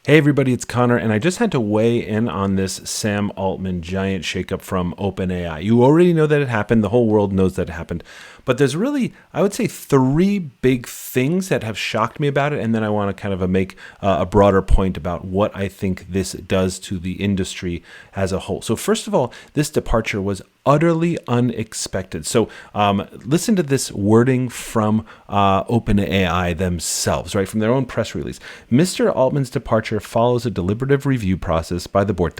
Hey everybody, it's Conor, and I just had to weigh in on this Sam Altman giant shakeup from OpenAI. You already know that it happened. The whole world knows that it happened. But there's really, I would say, three big things that have shocked me about it, and then I want to kind of make a broader point about what I think this does to the industry as a whole. So first of all, this departure was utterly unexpected. So listen to this wording from OpenAI themselves, right, from their own press release. Mr. Altman's departure follows a deliberative review process by the board,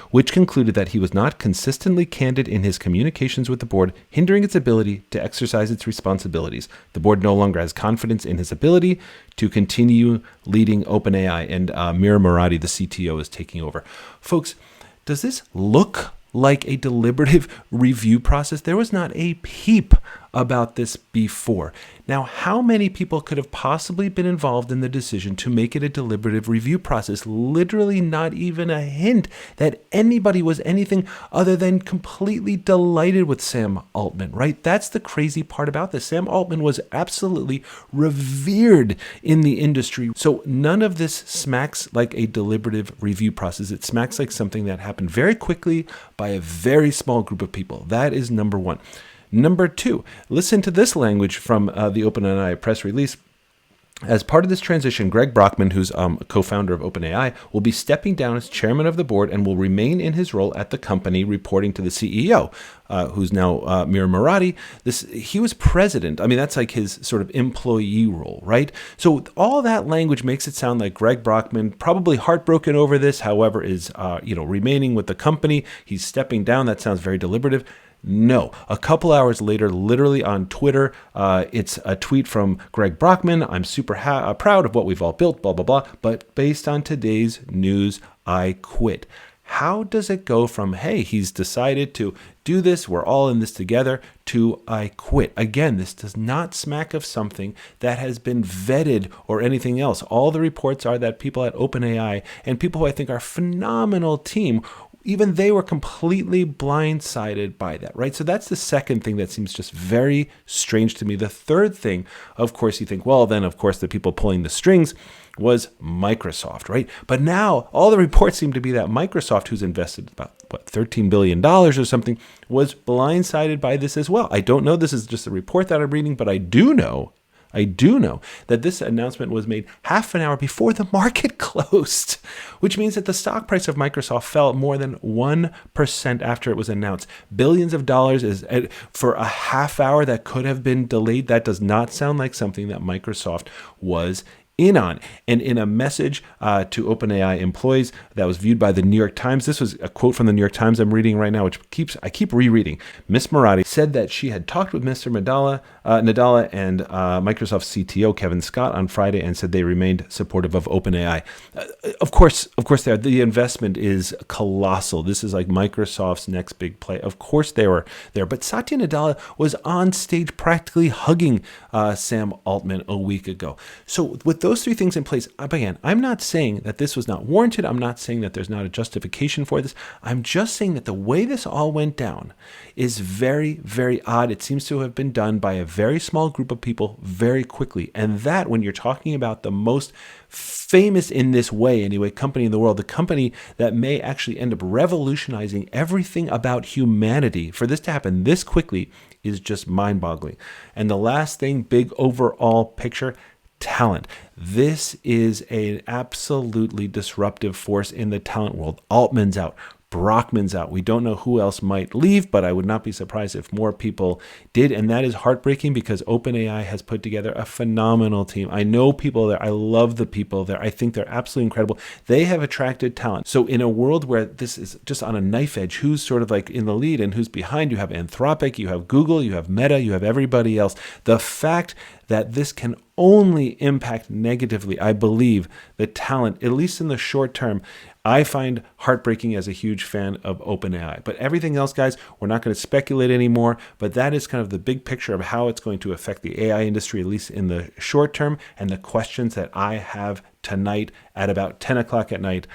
which concluded that he was not consistently candid in his communications with the board, hindering its ability to exercise its responsibilities. The board no longer has confidence in his ability to continue leading OpenAI, and Mira Murati, the CTO, is taking over. Folks, does this look like a deliberative review process? There was not a peep about this before. Now, how many people could have possibly been involved in the decision to make it a deliberative review process? Literally not even a hint that anybody was anything other than completely delighted with Sam Altman, right? That's the crazy part about this. Sam Altman was absolutely revered in the industry. So none of this smacks like a deliberative review process. It smacks like something that happened very quickly by a very small group of people. That is number one. Number two, listen to this language from the OpenAI press release. As part of this transition, Greg Brockman, who's a co-founder of OpenAI, will be stepping down as chairman of the board and will remain in his role at the company, reporting to the CEO, who's now Mira Murati. He was president. I mean, that's like his sort of employee role, right? So all that language makes it sound like Greg Brockman, probably heartbroken over this, however, is remaining with the company. He's stepping down. That sounds very deliberative. No. A couple hours later, literally on Twitter, it's a tweet from Greg Brockman. I'm super proud of what we've all built, blah, blah, blah. But based on today's news, I quit. How does it go from, hey, he's decided to do this, we're all in this together, to I quit? Again, this does not smack of something that has been vetted or anything else. All the reports are that people at OpenAI and people who I think are a phenomenal team, even they were completely blindsided by that, right? So that's the second thing that seems just very strange to me. The third thing, of course, you think, well, then, of course, the people pulling the strings was Microsoft, right? But now all the reports seem to be that Microsoft, who's invested about, $13 billion or something, was blindsided by this as well. I don't know. This is just a report that I'm reading, but I do know that this announcement was made half an hour before the market closed, which means that the stock price of Microsoft fell more than 1% after it was announced. Billions of dollars is for a half hour that could have been delayed. That does not sound like something that Microsoft was in on. And in a message to OpenAI employees that was viewed by the New York Times, this was a quote from the New York Times I'm reading right now, which I keep rereading. Miss Murati said that she had talked with Mr. Nadella and Microsoft CTO Kevin Scott on Friday and said they remained supportive of OpenAI. Of course, the investment is colossal. This is like Microsoft's next big play. Of course they were there. But Satya Nadella was on stage practically hugging Sam Altman a week ago. So with those three things in place, again, I'm not saying that this was not warranted. I'm not saying that there's not a justification for this. I'm just saying that the way this all went down is very, very odd. It seems to have been done by a very small group of people very quickly. And that, when you're talking about the most famous in this way, anyway, company in the world, the company that may actually end up revolutionizing everything about humanity, for this to happen this quickly is just mind-boggling. And the last thing, big overall picture, talent. This is an absolutely disruptive force in the talent world. Altman's out. Brockman's out. We don't know who else might leave, but I would not be surprised if more people did. And that is heartbreaking because OpenAI has put together a phenomenal team. I know people there. I love the people there. I think they're absolutely incredible. They have attracted talent. So in a world where this is just on a knife edge, who's sort of like in the lead and who's behind? You have Anthropic, you have Google, you have Meta, you have everybody else. The fact that this can only impact negatively, I believe, the talent, at least in the short term, I find heartbreaking as a huge fan of OpenAI. But everything else, guys, we're not going to speculate anymore. But that is kind of the big picture of how it's going to affect the AI industry, at least in the short term, and the questions that I have tonight at about 10 o'clock at night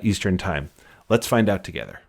Eastern time. Let's find out together.